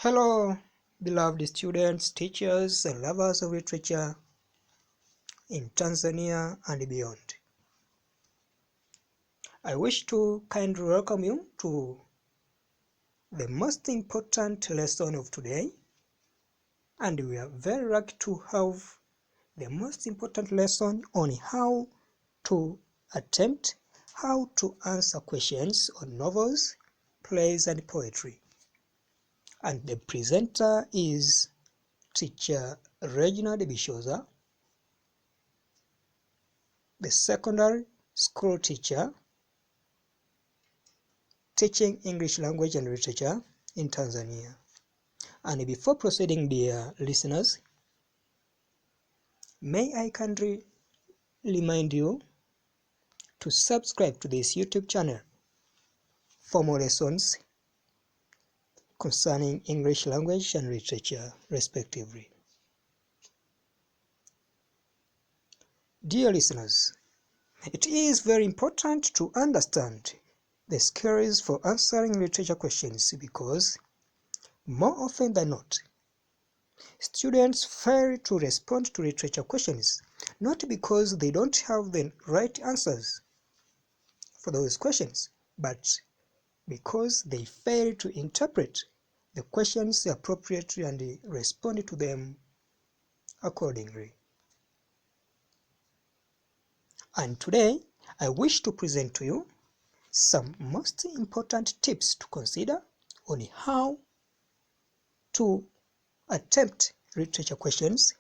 Hello, beloved students, teachers, and lovers of literature in Tanzania and beyond. I wish to kindly welcome you to the most important lesson of today, and we are very lucky to have the most important lesson on how to answer questions on novels, plays, and poetry. And the presenter is teacher Regnard Bishoza, the secondary school teacher teaching English language and literature in Tanzania. And before proceeding, dear listeners, may I kindly remind you to subscribe to this YouTube channel for more lessons concerning English language and literature, respectively. Dear listeners, it is very important to understand the skills for answering literature questions because more often than not, students fail to respond to literature questions, not because they don't have the right answers for those questions, but because they fail to interpret the questions appropriately and respond to them accordingly. And today, I wish to present to you some most important tips to consider on how to attempt literature questions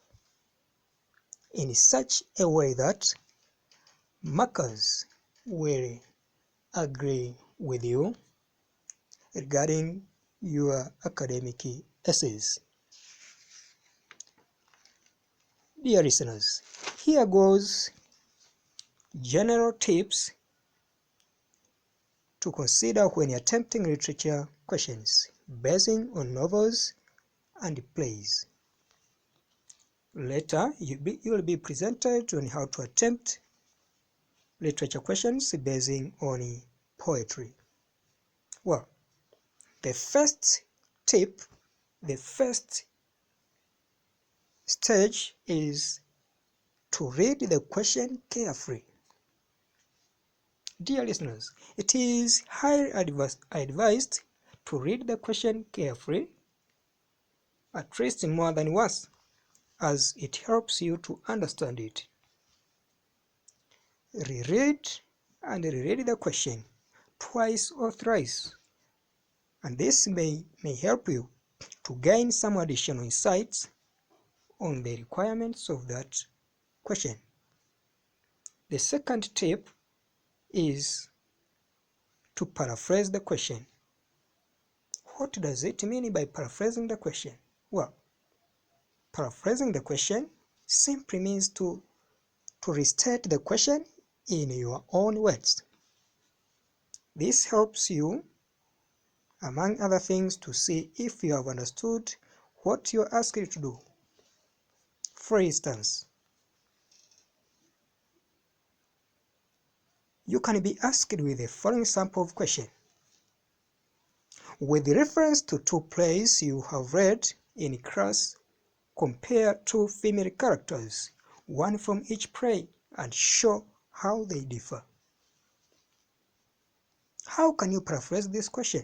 in such a way that markers will agree with you regarding your academic essays. Dear listeners, here goes general tips to consider when attempting literature questions basing on novels and plays. Later, you will be presented on how to attempt literature questions basing on poetry. Well, the first tip, the first stage is to read the question carefully. Dear listeners, it is highly advised to read the question carefully, at least more than once, as it helps you to understand it. Reread and reread the question twice or thrice, and this may help you to gain some additional insights on the requirements of that question. The second tip is to paraphrase the question. What does it mean by paraphrasing the question? Well, paraphrasing the question simply means to restate the question in your own words. This helps you, among other things, to see if you have understood what you're asked to do. For instance, you can be asked with the following sample of question. With reference to two plays you have read in class, compare two female characters, one from each play, and show how they differ. How can you paraphrase this question?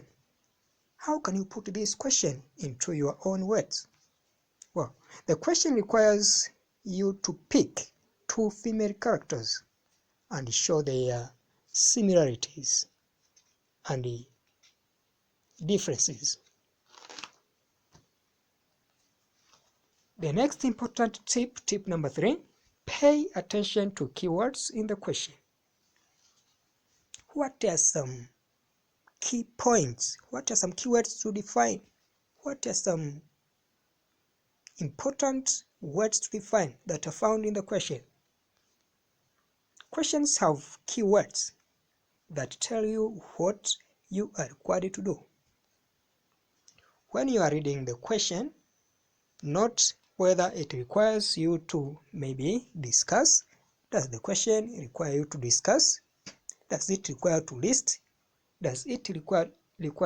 How can you put this question into your own words? Well, the question requires you to pick two female characters and show their similarities and differences. The next important tip number 3, pay attention to keywords in the question. What are some key points? What are some keywords to define? What are some important words to define that are found in the question? Questions have keywords that tell you what you are required to do. When you are reading the question, note whether it requires you to maybe discuss. Does the question require you to discuss? Does it require to list? Does it require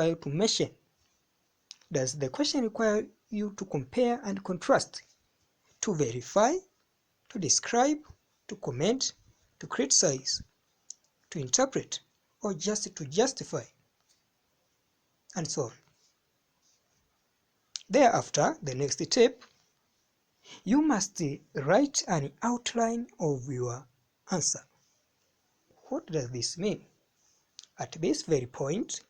you to mention? Does the question require you to compare and contrast, to verify, to describe, to comment, to criticize, to interpret, or just to justify, and so on? Thereafter, the next step, you must write an outline of your answer. What does this mean? At this very point,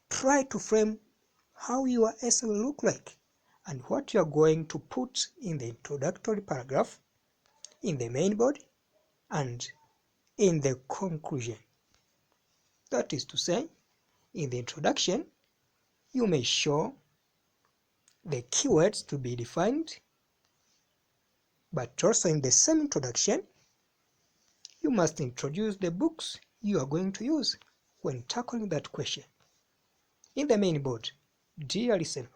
try to frame how your essay will look like and what you are going to put in the introductory paragraph, in the main body, and in the conclusion. That is to say, in the introduction, you may show the keywords to be defined, but also in the same introduction, you must introduce the books you are going to use when tackling that question. In the main body, dear listener,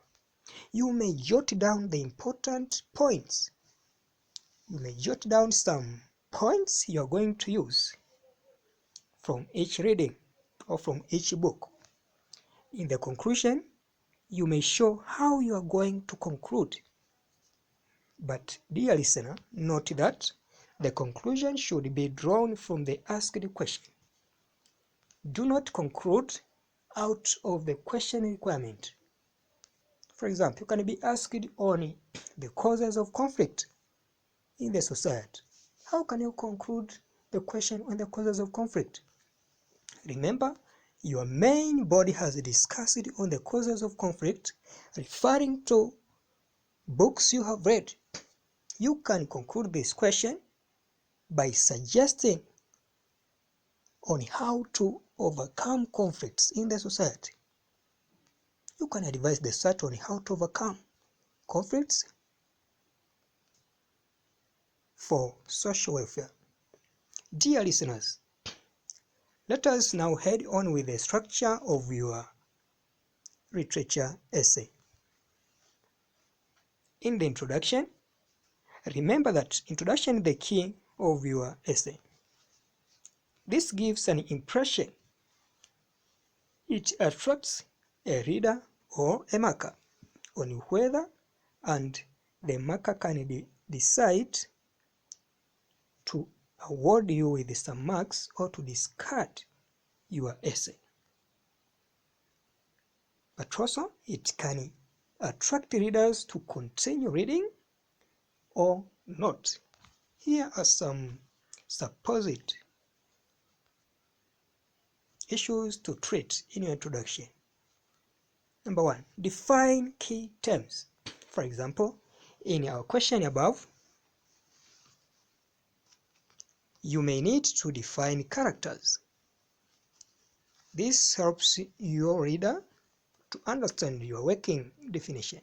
you may jot down the important points. You may jot down some points you are going to use from each reading or from each book. In the conclusion, you may show how you are going to conclude. But, dear listener, note that the conclusion should be drawn from the asked question. Do not conclude out of the question requirement. For example, you can be asked on the causes of conflict in the society. How can you conclude the question on the causes of conflict? Remember, your main body has discussed on the causes of conflict, referring to books you have read. You can conclude this question by suggesting on how to overcome conflicts in the society. You can advise the society on how to overcome conflicts for social welfare. Dear listeners, let us now head on with the structure of your literature essay. In the introduction, remember that introduction is the key of your essay. This gives an impression. It attracts a reader or a marker on whether and the marker can decide to award you with some marks or to discard your essay. But also, it can attract readers to continue reading or not. Here are some supposed issues to treat in your introduction. Number 1, define key terms. For example, in our question above, you may need to define characters. This helps your reader to understand your working definition.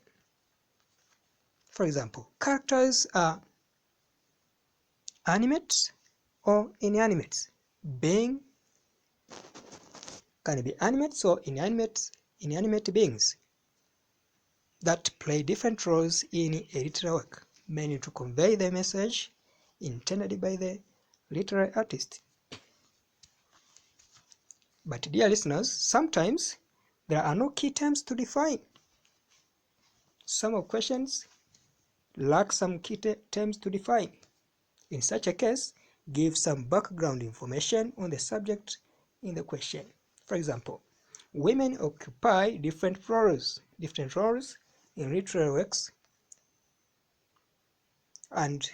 For example, characters are animate or inanimate. Being can be animates or inanimate beings that play different roles in a literary work, mainly to convey the message intended by the literary artist. But dear listeners, sometimes there are no key terms to define. Some of questions lack some key terms to define. In such a case, give some background information on the subject in the question. For example, women occupy different roles in literary works, and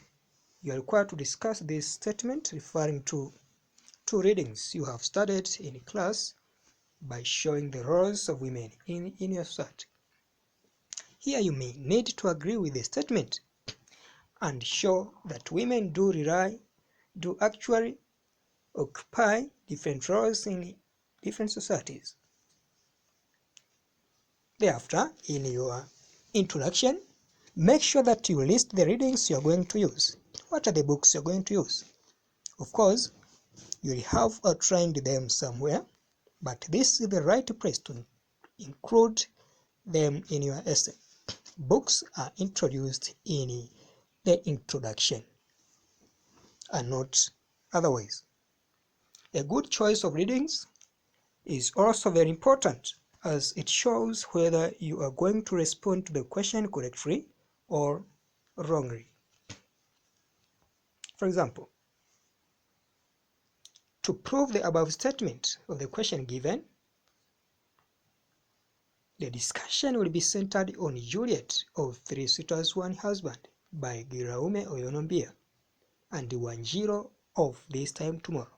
you are required to discuss this statement referring to two readings you have studied in class by showing the roles of women in your society. Here you may need to agree with the statement and show that women do actually occupy different roles in different societies. Thereafter, in your introduction, make sure that you list the readings you are going to use. What are the books you are going to use? Of course, you will have outlined them somewhere, but this is the right place to include them in your essay. Books are introduced in the introduction and not otherwise. A good choice of readings is also very important, as it shows whether you are going to respond to the question correctly or wrongly. For example, to prove the above statement of the question given, the discussion will be centered on Juliet of Three Suitors One Husband by Giraume Oyonombia and Wanjiro of This Time Tomorrow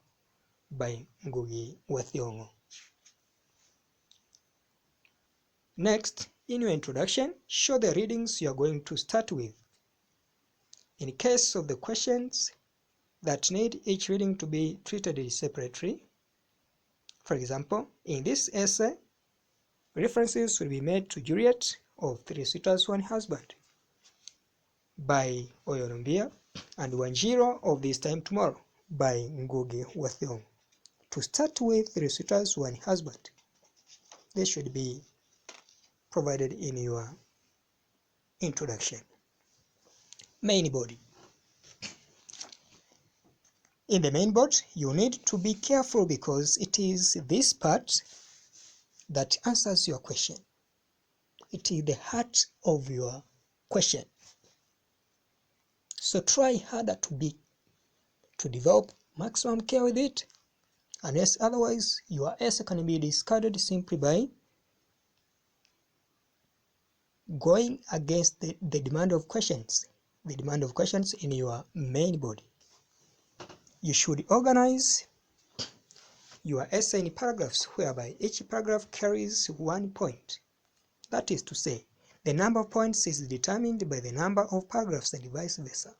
by Ngugi wa Thiong'o. Next, in your introduction, show the readings you are going to start with. In case of the questions that need each reading to be treated separately, for example, in this essay, references will be made to Juliet of Three Suitors One Husband by Oyonombia and Wanjiro of This Time Tomorrow by Ngugi wa Thiong'o. To start with Three Suitors One Husband, they should be provided in your introduction. Main body. In the main body, you need to be careful because it is this part that answers your question. It is the heart of your question. So try harder to develop maximum care with it, unless otherwise your essay can be discarded simply by going against the demand of questions, in your main body. You should organize your essay in paragraphs whereby each paragraph carries 1 point. That is to say, the number of points is determined by the number of paragraphs and vice versa.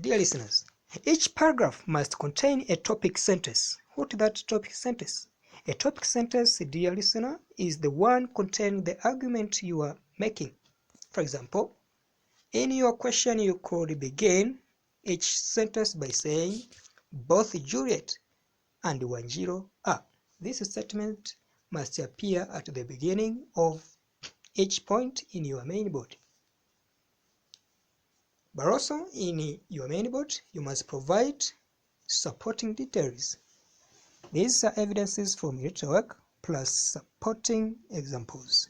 Dear listeners, each paragraph must contain a topic sentence. What is that topic sentence? A topic sentence, dear listener, is the one containing the argument you are making. For example, in your question you could begin each sentence by saying, both Juliet and Wanjiro are. This statement must appear at the beginning of each point in your main body. But also in your main body, you must provide supporting details. These are evidences from written work plus supporting examples.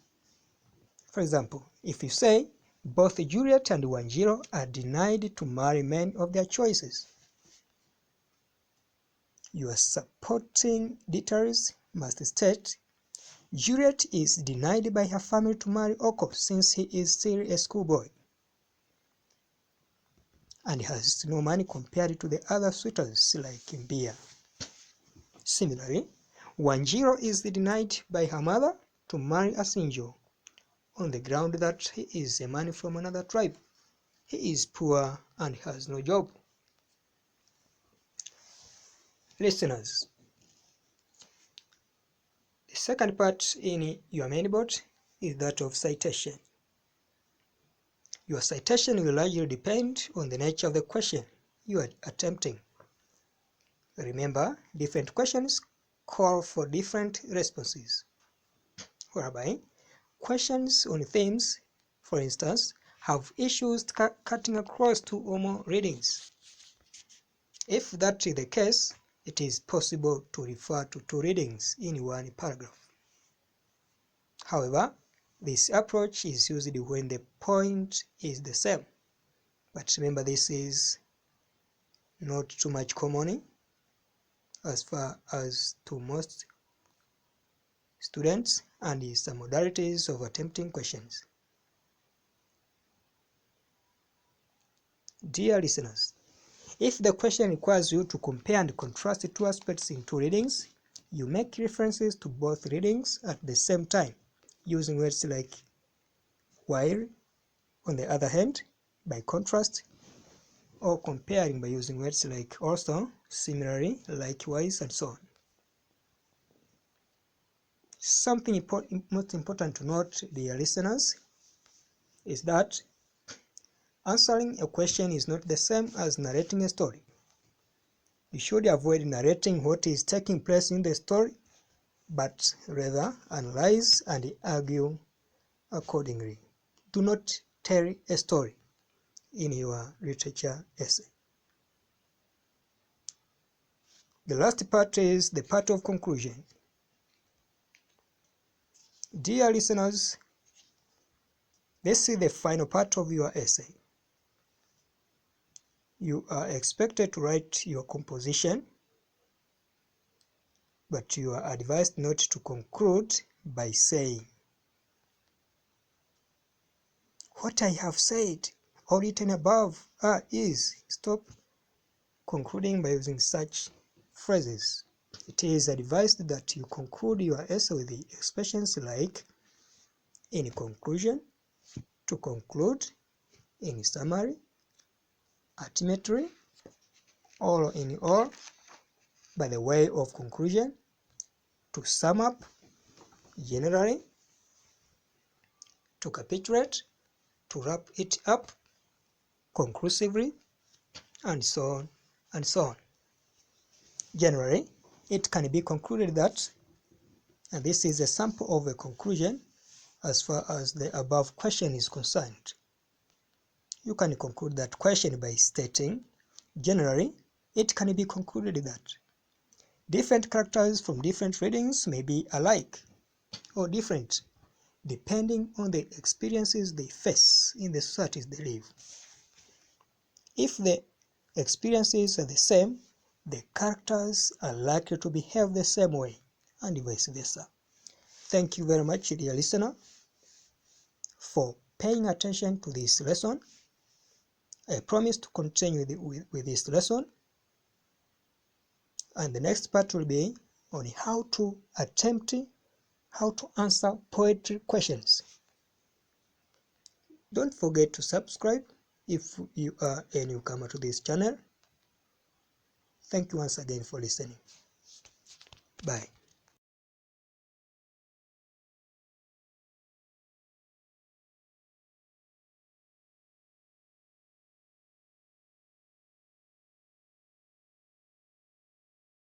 For example, if you say, both Juliet and Wanjiro are denied to marry men of their choices, your supporting details must state, Juliet is denied by her family to marry Oko since he is still a schoolboy and has no money compared to the other suitors like Mbia. Similarly, Wanjiro is denied by her mother to marry Asinjo on the ground that he is a man from another tribe. He is poor and has no job. Listeners, the second part in your main body is that of citation. Your citation will largely depend on the nature of the question you are attempting. Remember, different questions call for different responses, whereby questions on themes, for instance, have issues cutting across 2 or more readings. If that is the case, it is possible to refer to 2 readings in 1 paragraph. However, this approach is used when the point is the same. But remember, this is not too much common as far as to most students and some modalities of attempting questions. Dear listeners, if the question requires you to compare and contrast 2 aspects in 2 readings, you make references to both readings at the same time, using words like while, on the other hand, by contrast, or comparing by using words like also, similarly, likewise, and so on. Something most important to note, dear listeners, is that answering a question is not the same as narrating a story. You should avoid narrating what is taking place in the story, but rather analyze and argue accordingly. Do not tell a story in your literature essay. The last part is the part of conclusion. Dear listeners, this is the final part of your essay. You are expected to write your composition, but you are advised not to conclude by saying, "What I have said or written above is." Stop concluding by using such phrases. It is advised that you conclude your essay with the expressions like "in conclusion," "to conclude," "in summary," "ultimately," "all in all," "by the way of conclusion," "to sum up," "generally," "to capitulate," "to wrap it up," "conclusively," and so on and so on. Generally, it can be concluded that, and this is a sample of a conclusion as far as the above question is concerned. You can conclude that question by stating, generally, it can be concluded that different characters from different readings may be alike or different, depending on the experiences they face in the societies they live. If the experiences are the same, the characters are likely to behave the same way, and vice versa. Thank you very much, dear listener, for paying attention to this lesson. I promise to continue with this lesson, and the next part will be on how to answer poetry questions. Don't forget to subscribe if you are a newcomer to this channel. Thank you once again for listening. Bye.